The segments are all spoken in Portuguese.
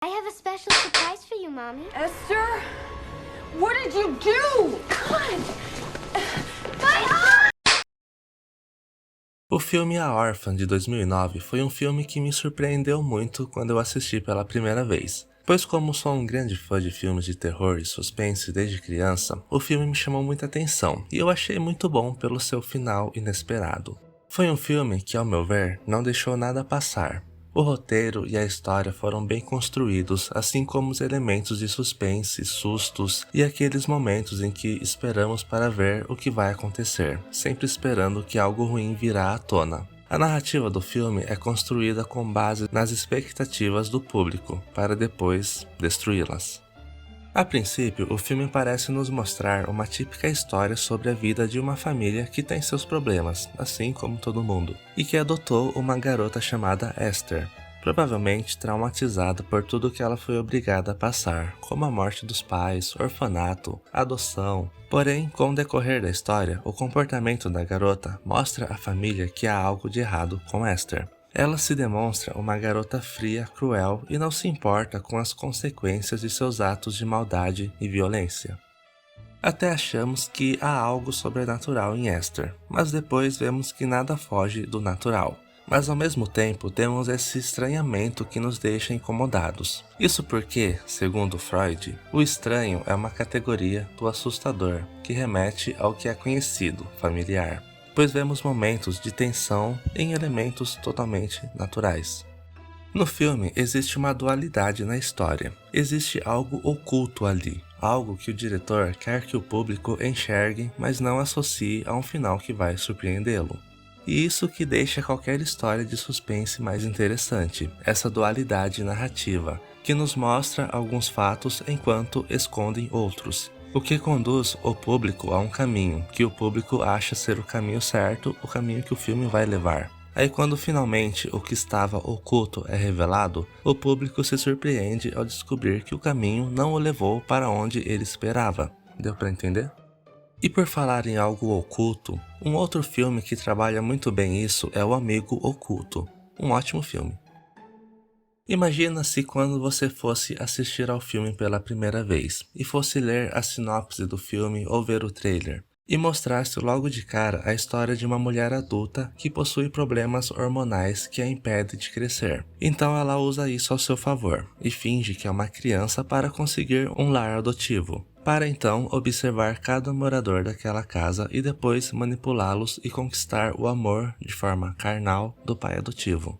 I have a special surprise for you, Mommy. Esther? What did you do? God! O filme A Órfã, de 2009, foi um filme que me surpreendeu muito quando eu assisti pela primeira vez. Pois como sou um grande fã de filmes de terror e suspense desde criança, o filme me chamou muita atenção e eu achei muito bom pelo seu final inesperado. Foi um filme que, ao meu ver, não deixou nada passar. O roteiro e a história foram bem construídos, assim como os elementos de suspense, sustos e aqueles momentos em que esperamos para ver o que vai acontecer, sempre esperando que algo ruim virá à tona. A narrativa do filme é construída com base nas expectativas do público, para depois destruí-las. A princípio, o filme parece nos mostrar uma típica história sobre a vida de uma família que tem seus problemas, assim como todo mundo, e que adotou uma garota chamada Esther, provavelmente traumatizada por tudo que ela foi obrigada a passar, como a morte dos pais, orfanato, adoção. Porém, com o decorrer da história, o comportamento da garota mostra à família que há algo de errado com Esther. Ela se demonstra uma garota fria, cruel e não se importa com as consequências de seus atos de maldade e violência. Até achamos que há algo sobrenatural em Esther, mas depois vemos que nada foge do natural. Mas ao mesmo tempo temos esse estranhamento que nos deixa incomodados. Isso porque, segundo Freud, o estranho é uma categoria do assustador, que remete ao que é conhecido, familiar. Pois vemos momentos de tensão em elementos totalmente naturais. No filme existe uma dualidade na história. Existe algo oculto ali, algo que o diretor quer que o público enxergue, mas não associe a um final que vai surpreendê-lo. E isso que deixa qualquer história de suspense mais interessante, essa dualidade narrativa, que nos mostra alguns fatos enquanto escondem outros. O que conduz o público a um caminho, que o público acha ser o caminho certo, o caminho que o filme vai levar. Aí quando finalmente o que estava oculto é revelado, o público se surpreende ao descobrir que o caminho não o levou para onde ele esperava. Deu para entender? E por falar em algo oculto, um outro filme que trabalha muito bem isso é O Amigo Oculto. Um ótimo filme. Imagina se quando você fosse assistir ao filme pela primeira vez e fosse ler a sinopse do filme ou ver o trailer e mostrasse logo de cara a história de uma mulher adulta que possui problemas hormonais que a impedem de crescer. Então ela usa isso ao seu favor e finge que é uma criança para conseguir um lar adotivo, para então observar cada morador daquela casa e depois manipulá-los e conquistar o amor de forma carnal do pai adotivo.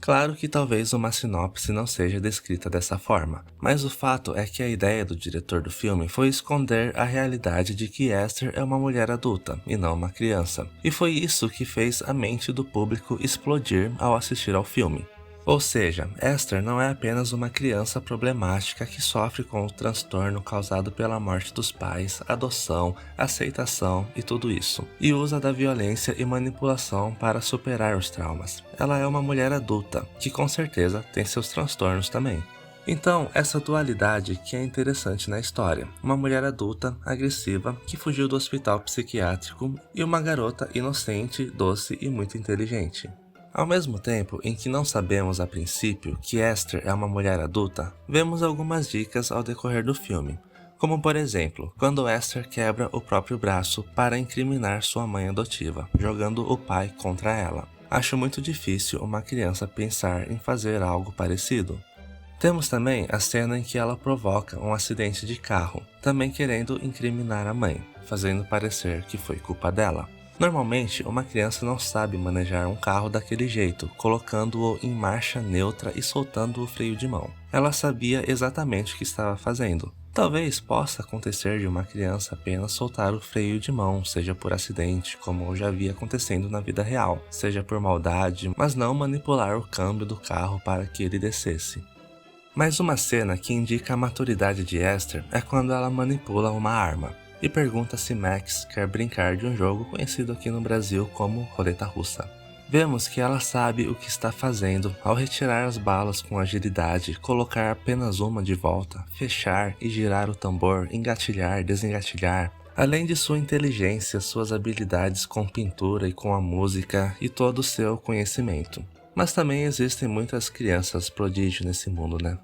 Claro que talvez uma sinopse não seja descrita dessa forma, mas o fato é que a ideia do diretor do filme foi esconder a realidade de que Esther é uma mulher adulta e não uma criança, e foi isso que fez a mente do público explodir ao assistir ao filme. Ou seja, Esther não é apenas uma criança problemática que sofre com o transtorno causado pela morte dos pais, adoção, aceitação e tudo isso, e usa da violência e manipulação para superar os traumas. Ela é uma mulher adulta, que com certeza tem seus transtornos também. Então, essa dualidade que é interessante na história. Uma mulher adulta, agressiva, que fugiu do hospital psiquiátrico e uma garota inocente, doce e muito inteligente. Ao mesmo tempo em que não sabemos a princípio que Esther é uma mulher adulta, vemos algumas dicas ao decorrer do filme, como por exemplo, quando Esther quebra o próprio braço para incriminar sua mãe adotiva, jogando o pai contra ela. Acho muito difícil uma criança pensar em fazer algo parecido. Temos também a cena em que ela provoca um acidente de carro, também querendo incriminar a mãe, fazendo parecer que foi culpa dela. Normalmente, uma criança não sabe manejar um carro daquele jeito, colocando-o em marcha neutra e soltando o freio de mão. Ela sabia exatamente o que estava fazendo. Talvez possa acontecer de uma criança apenas soltar o freio de mão, seja por acidente, como eu já vi acontecendo na vida real, seja por maldade, mas não manipular o câmbio do carro para que ele descesse. Mas uma cena que indica a maturidade de Esther é quando ela manipula uma arma e pergunta se Max quer brincar de um jogo conhecido aqui no Brasil como roleta russa. Vemos que ela sabe o que está fazendo ao retirar as balas com agilidade, colocar apenas uma de volta, fechar e girar o tambor, engatilhar, desengatilhar. Além de sua inteligência, suas habilidades com pintura e com a música e todo o seu conhecimento. Mas também existem muitas crianças prodígio nesse mundo, né?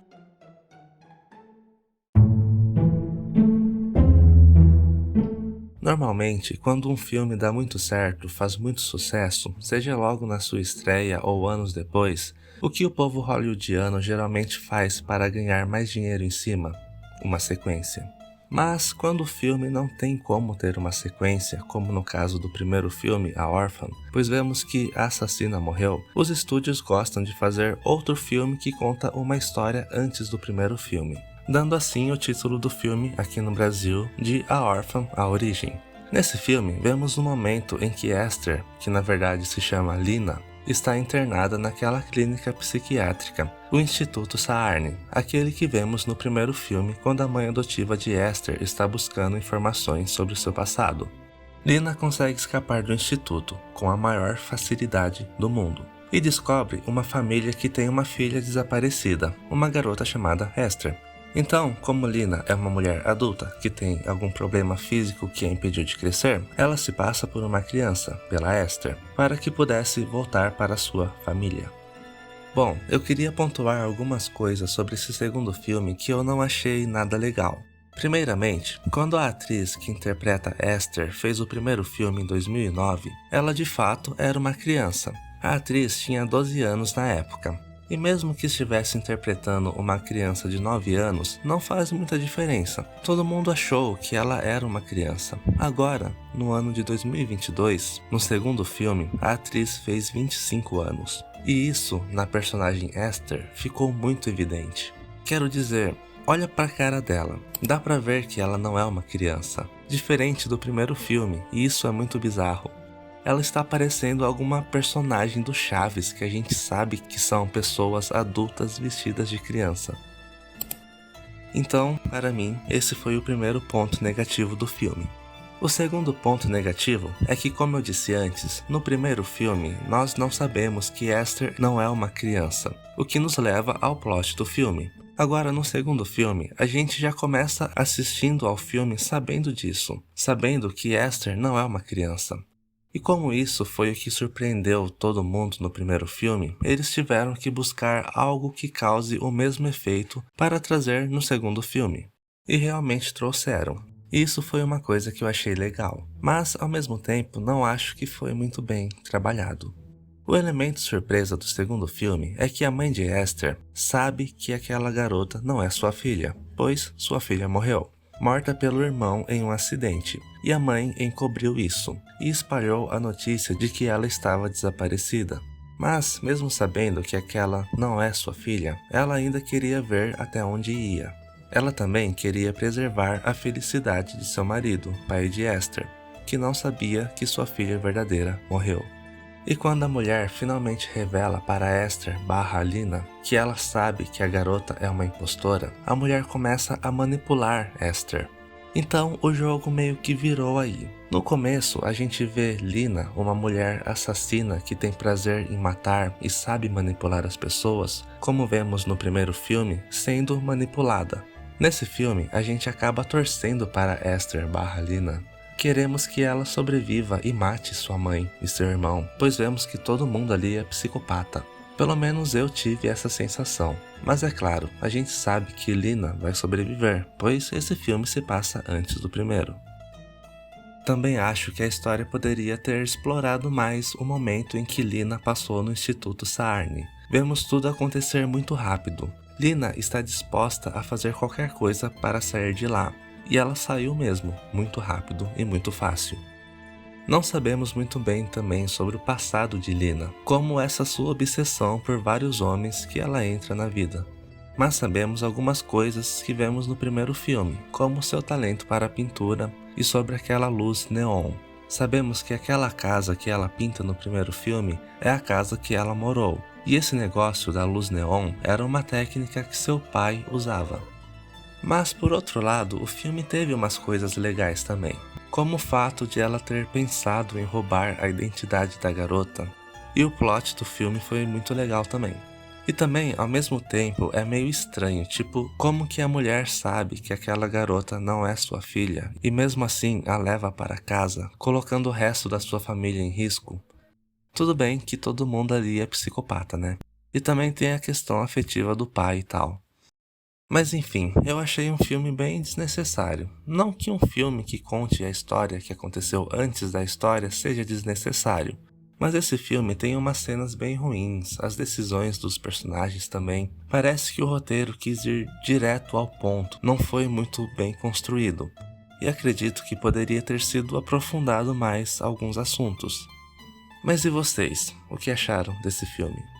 Normalmente, quando um filme dá muito certo, faz muito sucesso, seja logo na sua estreia ou anos depois, o que o povo hollywoodiano geralmente faz para ganhar mais dinheiro em cima? Uma sequência. Mas quando o filme não tem como ter uma sequência, como no caso do primeiro filme, A Órfã, pois vemos que a assassina morreu, os estúdios gostam de fazer outro filme que conta uma história antes do primeiro filme, dando assim o título do filme, aqui no Brasil, de A Órfã, A Origem. Nesse filme, vemos um momento em que Esther, que na verdade se chama Lina, está internada naquela clínica psiquiátrica, o Instituto Saarne, aquele que vemos no primeiro filme quando a mãe adotiva de Esther está buscando informações sobre seu passado. Lina consegue escapar do instituto com a maior facilidade do mundo e descobre uma família que tem uma filha desaparecida, uma garota chamada Esther. Então, como Lina é uma mulher adulta que tem algum problema físico que a impediu de crescer, ela se passa por uma criança, pela Esther, para que pudesse voltar para sua família. Bom, eu queria pontuar algumas coisas sobre esse segundo filme que eu não achei nada legal. Primeiramente, quando a atriz que interpreta Esther fez o primeiro filme em 2009, ela de fato era uma criança. A atriz tinha 12 anos na época. E mesmo que estivesse interpretando uma criança de 9 anos, não faz muita diferença. Todo mundo achou que ela era uma criança. Agora, no ano de 2022, no segundo filme, a atriz fez 25 anos. E isso, na personagem Esther, ficou muito evidente. Quero dizer, olha pra cara dela. Dá pra ver que ela não é uma criança. Diferente do primeiro filme, e isso é muito bizarro. Ela está parecendo alguma personagem do Chaves que a gente sabe que são pessoas adultas vestidas de criança. Então, para mim, esse foi o primeiro ponto negativo do filme. O segundo ponto negativo é que, como eu disse antes, no primeiro filme nós não sabemos que Esther não é uma criança, o que nos leva ao plot do filme. Agora, no segundo filme, a gente já começa assistindo ao filme sabendo disso, sabendo que Esther não é uma criança. E como isso foi o que surpreendeu todo mundo no primeiro filme, eles tiveram que buscar algo que cause o mesmo efeito para trazer no segundo filme. E realmente trouxeram. Isso foi uma coisa que eu achei legal, mas ao mesmo tempo não acho que foi muito bem trabalhado. O elemento surpresa do segundo filme é que a mãe de Esther sabe que aquela garota não é sua filha, pois sua filha morreu, morta pelo irmão em um acidente, e a mãe encobriu isso e espalhou a notícia de que ela estava desaparecida. Mas, mesmo sabendo que aquela não é sua filha, ela ainda queria ver até onde ia. Ela também queria preservar a felicidade de seu marido, pai de Esther, que não sabia que sua filha verdadeira morreu. E quando a mulher finalmente revela para Esther/Lina que ela sabe que a garota é uma impostora, a mulher começa a manipular Esther. Então o jogo meio que virou aí. No começo a gente vê Lina, uma mulher assassina que tem prazer em matar e sabe manipular as pessoas, como vemos no primeiro filme, sendo manipulada. Nesse filme a gente acaba torcendo para Esther/Lina. Queremos que ela sobreviva e mate sua mãe e seu irmão, pois vemos que todo mundo ali é psicopata. Pelo menos eu tive essa sensação. Mas é claro, a gente sabe que Lina vai sobreviver, pois esse filme se passa antes do primeiro. Também acho que a história poderia ter explorado mais o momento em que Lina passou no Instituto Saarne. Vemos tudo acontecer muito rápido. Lina está disposta a fazer qualquer coisa para sair de lá. E ela saiu mesmo, muito rápido e muito fácil. Não sabemos muito bem também sobre o passado de Lina, como essa sua obsessão por vários homens que ela entra na vida. Mas sabemos algumas coisas que vemos no primeiro filme, como seu talento para a pintura e sobre aquela luz neon. Sabemos que aquela casa que ela pinta no primeiro filme é a casa que ela morou, e esse negócio da luz neon era uma técnica que seu pai usava. Mas por outro lado, o filme teve umas coisas legais também, como o fato de ela ter pensado em roubar a identidade da garota, e o plot do filme foi muito legal também. E também, ao mesmo tempo, é meio estranho, tipo, como que a mulher sabe que aquela garota não é sua filha, e mesmo assim a leva para casa, colocando o resto da sua família em risco. Tudo bem que todo mundo ali é psicopata, né? E também tem a questão afetiva do pai e tal. Mas enfim, eu achei um filme bem desnecessário. Não que um filme que conte a história que aconteceu antes da história seja desnecessário, mas esse filme tem umas cenas bem ruins, as decisões dos personagens também. Parece que o roteiro quis ir direto ao ponto, não foi muito bem construído. E acredito que poderia ter sido aprofundado mais alguns assuntos. Mas e vocês? O que acharam desse filme?